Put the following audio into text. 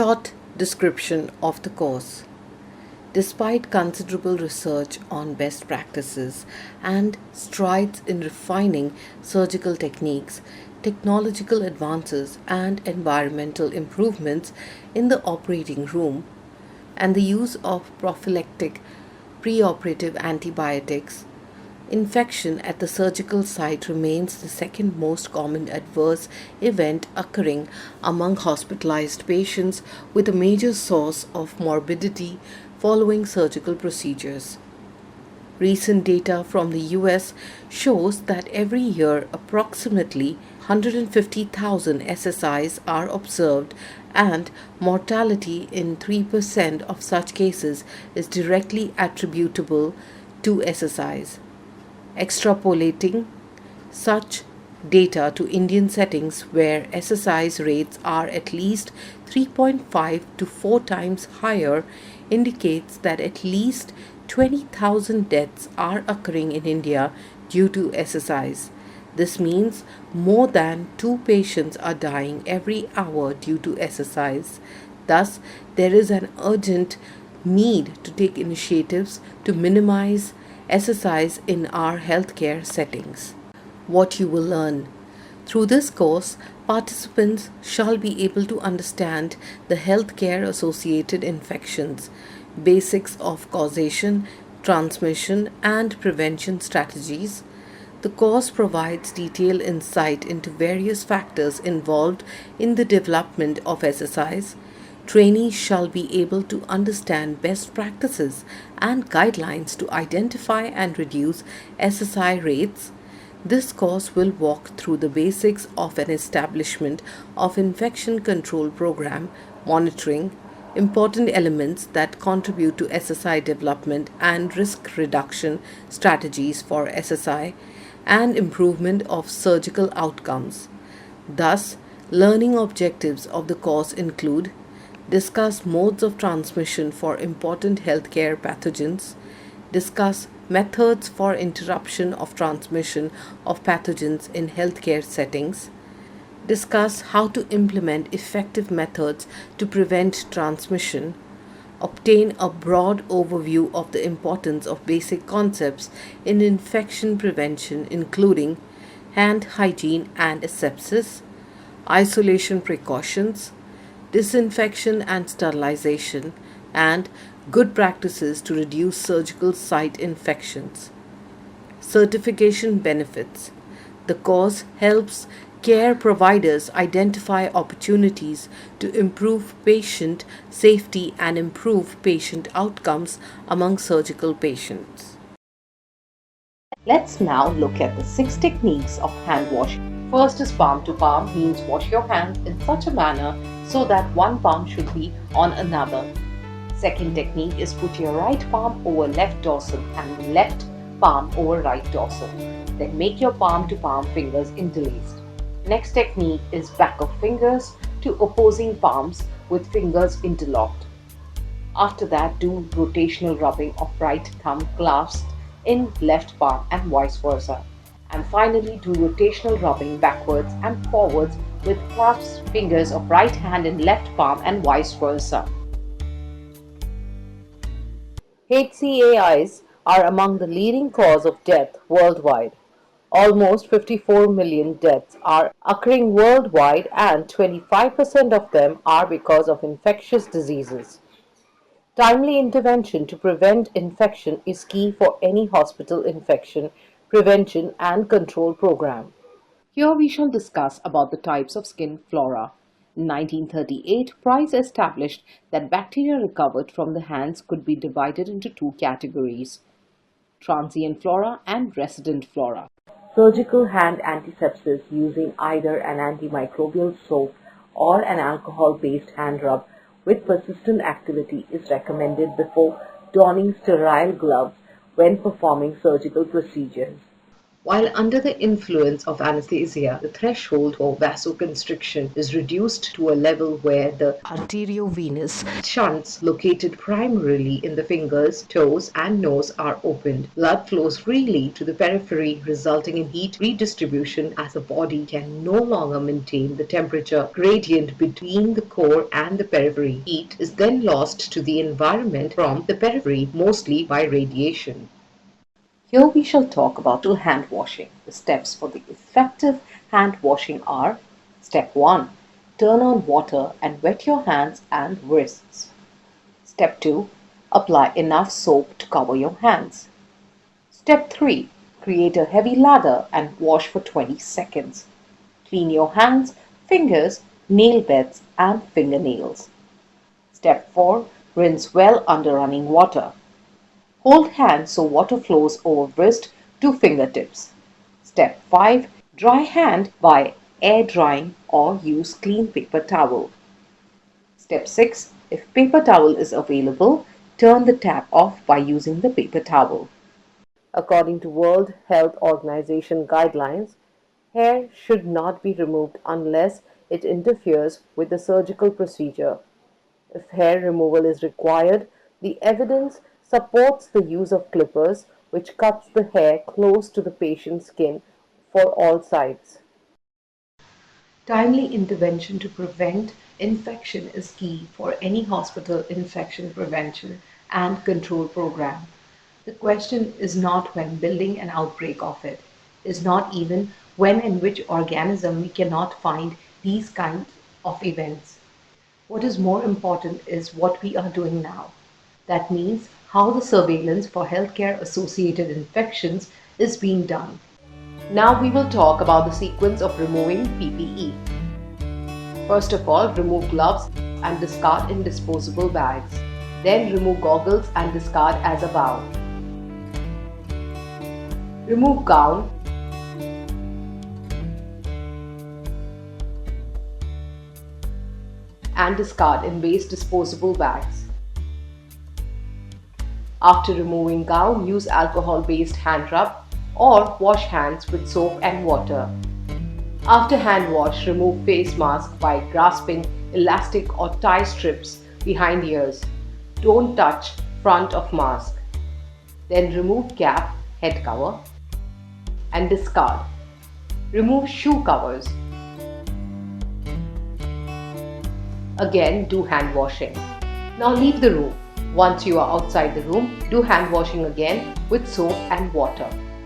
Short description of the course. Despite considerable research on best practices and strides in refining surgical techniques, technological advances, and environmental improvements in the operating room, and the use of prophylactic preoperative antibiotics, infection at the surgical site remains the second most common adverse event occurring among hospitalized patients, with a major source of morbidity following surgical procedures. Recent data from the US shows that every year approximately 150,000 SSIs are observed, and mortality in 3% of such cases is directly attributable to SSIs. Extrapolating such data to Indian settings where SSIs rates are at least 3.5 to 4 times higher indicates that at least 20,000 deaths are occurring in India due to SSIs. This means more than 2 patients are dying every hour due to SSIs. Thus, there is an urgent need to take initiatives to minimize SSIs in our healthcare settings. What you will learn. Through this course, participants shall be able to understand the healthcare associated infections, basics of causation, transmission, and prevention strategies. The course provides detailed insight into various factors involved in the development of SSIs. Trainees shall be able to understand best practices and guidelines to identify and reduce SSI rates. This course will walk through the basics of an establishment of infection control program, monitoring, important elements that contribute to SSI development and risk reduction strategies for SSI, and improvement of surgical outcomes. Thus, learning objectives of the course include: discuss modes of transmission for important healthcare pathogens, discuss methods for interruption of transmission of pathogens in healthcare settings, discuss how to implement effective methods to prevent transmission, obtain a broad overview of the importance of basic concepts in infection prevention, including hand hygiene and asepsis, isolation precautions, disinfection and sterilization, and good practices to reduce surgical site infections. Certification benefits. The course helps care providers identify opportunities to improve patient safety and improve patient outcomes among surgical patients. Let's now look at the 6 techniques of hand washing. First is palm to palm, means wash your hands in such a manner so that one palm should be on another. Second technique is put your right palm over left dorsal and left palm over right dorsal. Then make your palm to palm fingers interlaced. Next technique is back of fingers to opposing palms with fingers interlocked. After that, do rotational rubbing of right thumb clasped in left palm and vice versa. And finally, do rotational rubbing backwards and forwards with clasped fingers of right hand in left palm and vice versa. HCAIs are among the leading cause of death worldwide. Almost 54 million deaths are occurring worldwide, and 25% of them are because of infectious diseases. Timely intervention to prevent infection is key for any hospital infection prevention and control program. Here we shall discuss about the types of skin flora. In 1938, Price established that bacteria recovered from the hands could be divided into 2 categories: transient flora and resident flora. Surgical hand antisepsis using either an antimicrobial soap or an alcohol-based hand rub with persistent activity is recommended before donning sterile gloves when performing surgical procedures. While under the influence of anesthesia, the threshold for vasoconstriction is reduced to a level where the arteriovenous shunts located primarily in the fingers, toes, and nose are opened. Blood flows freely to the periphery, resulting in heat redistribution as the body can no longer maintain the temperature gradient between the core and the periphery. Heat is then lost to the environment from the periphery, mostly by radiation. Here we shall talk about hand washing. The steps for the effective hand washing are: Step 1. Turn on water and wet your hands and wrists. Step 2. Apply enough soap to cover your hands. Step 3. Create a heavy lather and wash for 20 seconds. Clean your hands, fingers, nail beds and fingernails. Step 4. Rinse well under running water. Hold hands so water flows over wrist to fingertips. Step 5. Dry hand by air drying or use clean paper towel. Step 6. If paper towel is available, turn the tap off by using the paper towel. According to World Health Organization guidelines, hair should not be removed unless it interferes with the surgical procedure. If hair removal is required, the evidence supports the use of clippers, which cuts the hair close to the patient's skin for all sides. Timely intervention to prevent infection is key for any hospital infection prevention and control program. The question is not when building an outbreak of it, is not even when and which organism we cannot find these kinds of events. What is more important is what we are doing now. That means how the surveillance for healthcare associated infections is being done. Now we will talk about the sequence of removing PPE. First of all, remove gloves and discard in disposable bags. Then remove goggles and discard as above. Remove gown and discard in waste disposable bags. After removing gown, use alcohol-based hand rub or wash hands with soap and water. After hand wash, remove face mask by grasping elastic or tie strips behind ears. Don't touch front of mask. Then remove cap, head cover and discard. Remove shoe covers. Again, do hand washing. Now leave the room. Once you are outside the room, do hand washing again with soap and water.